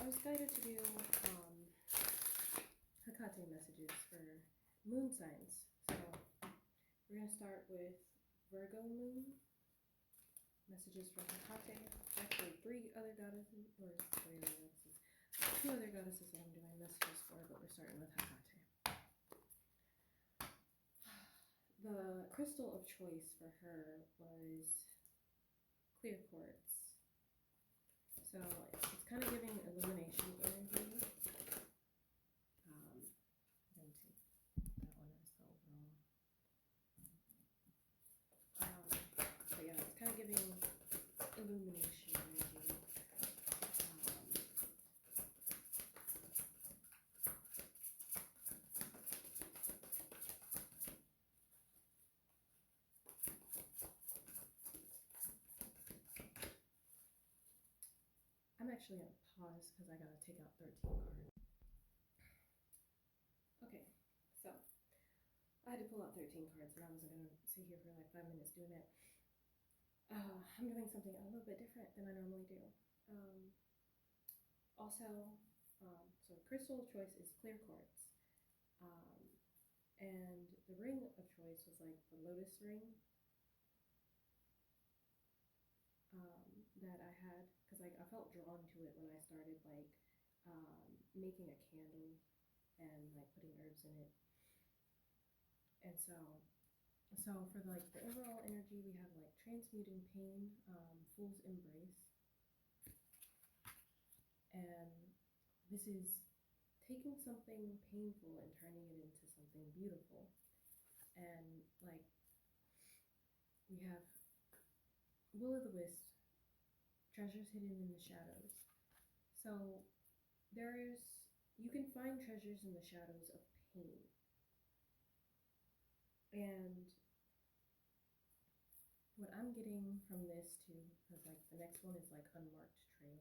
I was guided to do Hecate messages for moon signs. So we're going to start with Virgo moon messages from Hecate. Actually, three other goddesses, two other goddesses that I'm doing messages for, but we're starting with Hecate. The crystal of choice for her was clear quartz. So it's kind of giving illumination energy. I'm going to take that one as the overall. But yeah, it's kind of giving illumination energy. I'm actually going to pause because I got to take out 13 cards. Okay, so I had to pull out 13 cards and I wasn't going to sit here for like 5 minutes doing it. I'm doing something a little bit different than I normally do. So crystal of choice is clear quartz. And the ring of choice was like the lotus ring that I had, because I felt drawn to it when I started like making a candle and like putting herbs in it. And so for like the overall energy, we have like transmuting pain, fool's embrace, and this is taking something painful and turning it into something beautiful. And like we have will o' the wisp, treasures hidden in the shadows. So you can find treasures in the shadows of pain. And what I'm getting from this too, because like the next one is like unmarked trail,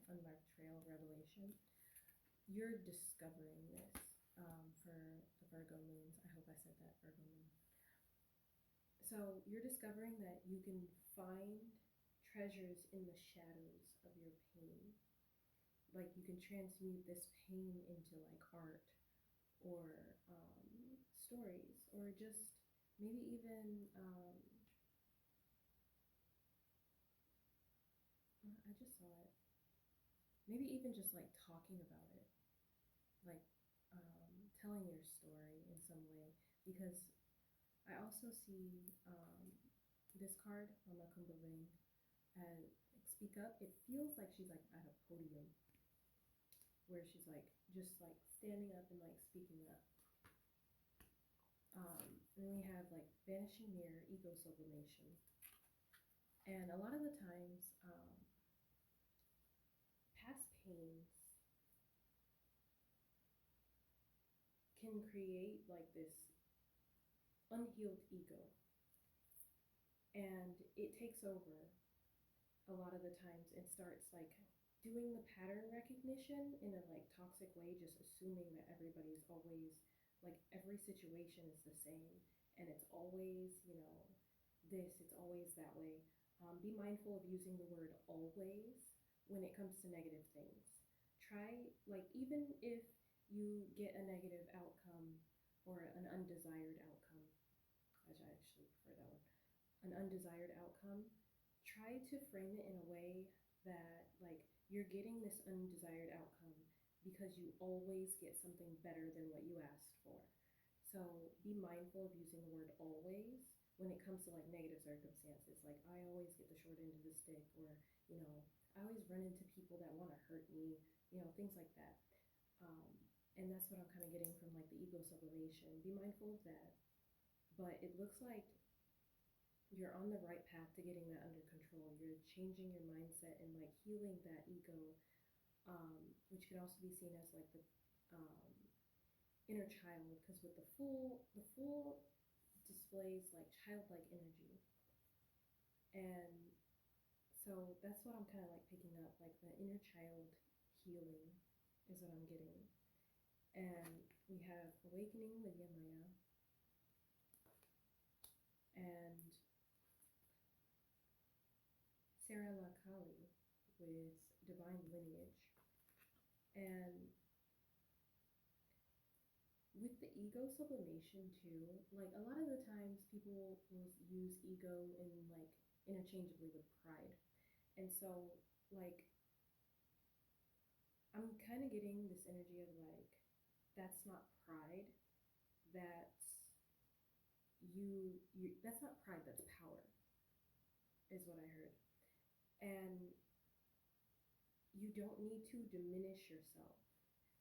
unmarked trail revelation. You're discovering this for the Virgo moons. I hope I said that, Virgo moon. So you're discovering that you can find treasures in the shadows of your pain. Like you can transmute this pain into like art or stories, or just maybe even I just saw it. Maybe even just like talking about it, like telling your story in some way. Because I also see this card, Mama Kumbaving, as speak up. It feels like she's like at a podium where she's like just like standing up and like speaking up. And then we have like vanishing mirror, ego sublimation. And a lot of the times, past pains can create like this unhealed ego. And it takes over a lot of the times and starts like doing the pattern recognition in a like toxic way, just assuming that everybody's always like every situation is the same and it's always, it's always that way. Be mindful of using the word always when it comes to negative things. Try, like, even if you get a negative outcome or an undesired outcome, I actually prefer that one, an undesired outcome, try to frame it in a way that like you're getting this undesired outcome because you always get something better than what you asked for. So be mindful of using the word always when it comes to like negative circumstances. Like I always get the short end of the stick, or I always run into people that want to hurt me, things like that. And that's what I'm kind of getting from like the ego sublimation. Be mindful of that. But it looks like you're on the right path to getting that under control. You're changing your mindset and like healing that ego, which can also be seen as like the inner child, because with the fool displays like childlike energy. And so that's what I'm kind of like picking up, like the inner child healing is what I'm getting. And we have awakening with Yamaya and Sarah Lakali with divine lineage. And with the ego sublimation too, like a lot of the times people will use ego in like interchangeably with pride. And so like I'm kind of getting this energy of like that's not pride, that's you that's not pride, that's power is what I heard. And you don't need to diminish yourself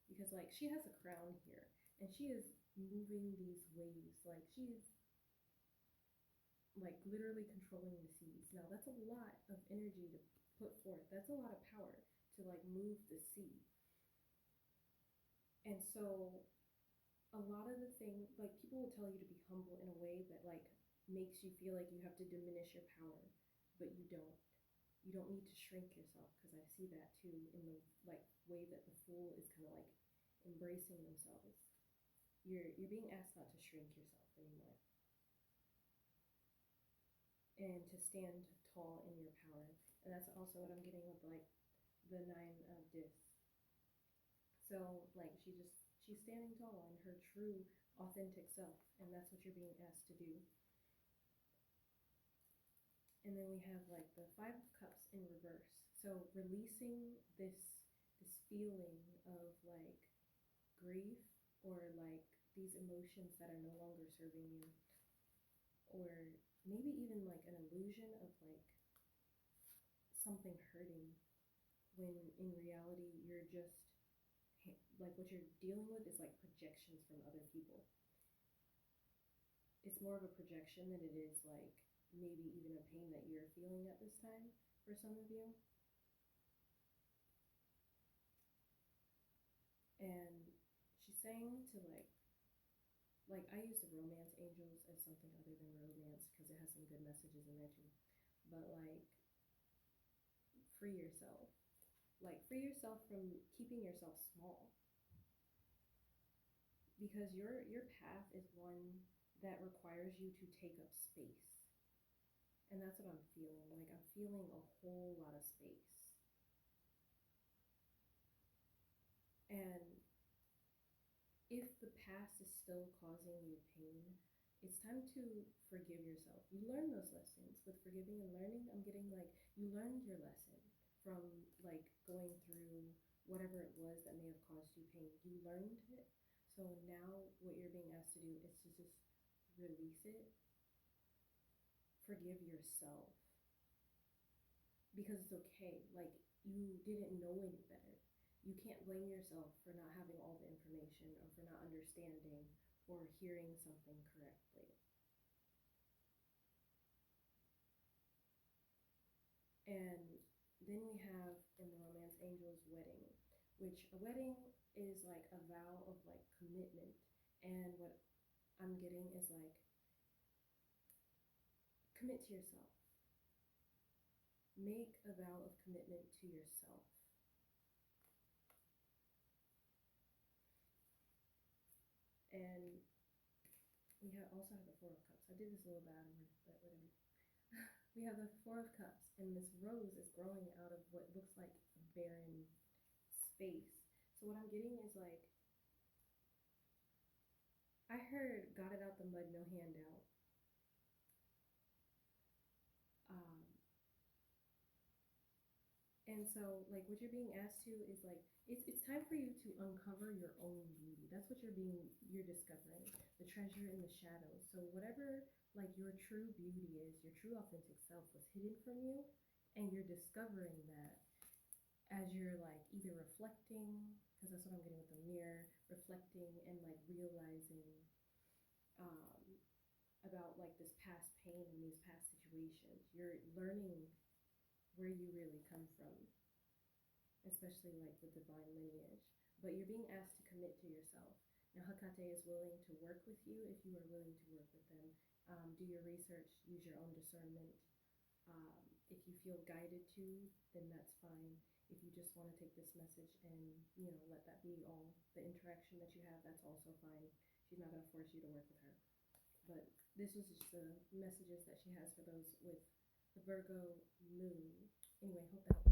because like she has a crown here and she is moving these waves like she's like literally controlling the seas. Now that's a lot of energy to put forth. That's a lot of power to like move the sea. And so a lot of the thing like people will tell you to be humble in a way that like makes you feel like you have to diminish your power, but you don't. You don't need to shrink yourself because I see that too in the like way that the fool is kind of like embracing themselves. You're being asked not to shrink yourself anymore and to stand tall in your power. And that's also what I'm getting with like the nine of discs. So like she's standing tall in her true authentic self, and that's what you're being asked to do. And then we have like the Five of Cups in reverse. So releasing this feeling of like grief or like these emotions that are no longer serving you, or maybe even like an illusion of like something hurting when in reality you're just like what you're dealing with is like projections from other people. It's more of a projection than it is like maybe even a pain that you're feeling at this time for some of you. And she's saying to like I use the romance angels as something other than romance because it has some good messages in there too. But like free yourself. Like free yourself from keeping yourself small. Because your path is one that requires you to take up space. And that's what I'm feeling. Like I'm feeling a whole lot of space. And if the past is still causing you pain, it's time to forgive yourself. You learn those lessons with forgiving and learning. I'm getting like you learned your lesson from like going through whatever it was that may have caused you pain. You learned it. So now what you're being asked to do is to just release it. Forgive yourself because it's okay. Like you didn't know any better. You can't blame yourself for not having all the information or for not understanding or hearing something correctly. And then we have in the romance angels wedding, which a wedding is like a vow of like commitment. And what I'm getting is like commit to yourself. Make a vow of commitment to yourself. And we also have the Four of Cups. I did this a little bad, but whatever. We have the Four of Cups, and this rose is growing out of what looks like a barren space. So what I'm getting is like, I heard got it out the mud, no handout. Um, and so like what you're being asked to is like, it's time for you to uncover your own beauty. That's what you're discovering, the treasure in the shadows. So whatever like your true beauty is, your true authentic self was hidden from you, and you're discovering that as you're like either reflecting, because that's what I'm getting with the mirror, reflecting and like realizing um, about like this past pain and these past situations. You're learning where you really come from, especially like the divine lineage. But you're being asked to commit to yourself. Now, Hecate is willing to work with you if you are willing to work with them. Do your research, use your own discernment. If you feel guided to, then that's fine. If you just want to take this message and, let that be all the interaction that you have, that's also fine. She's not going to force you to work with her. But this was just the messages that she has for those with the Virgo moon. Anyway, hope that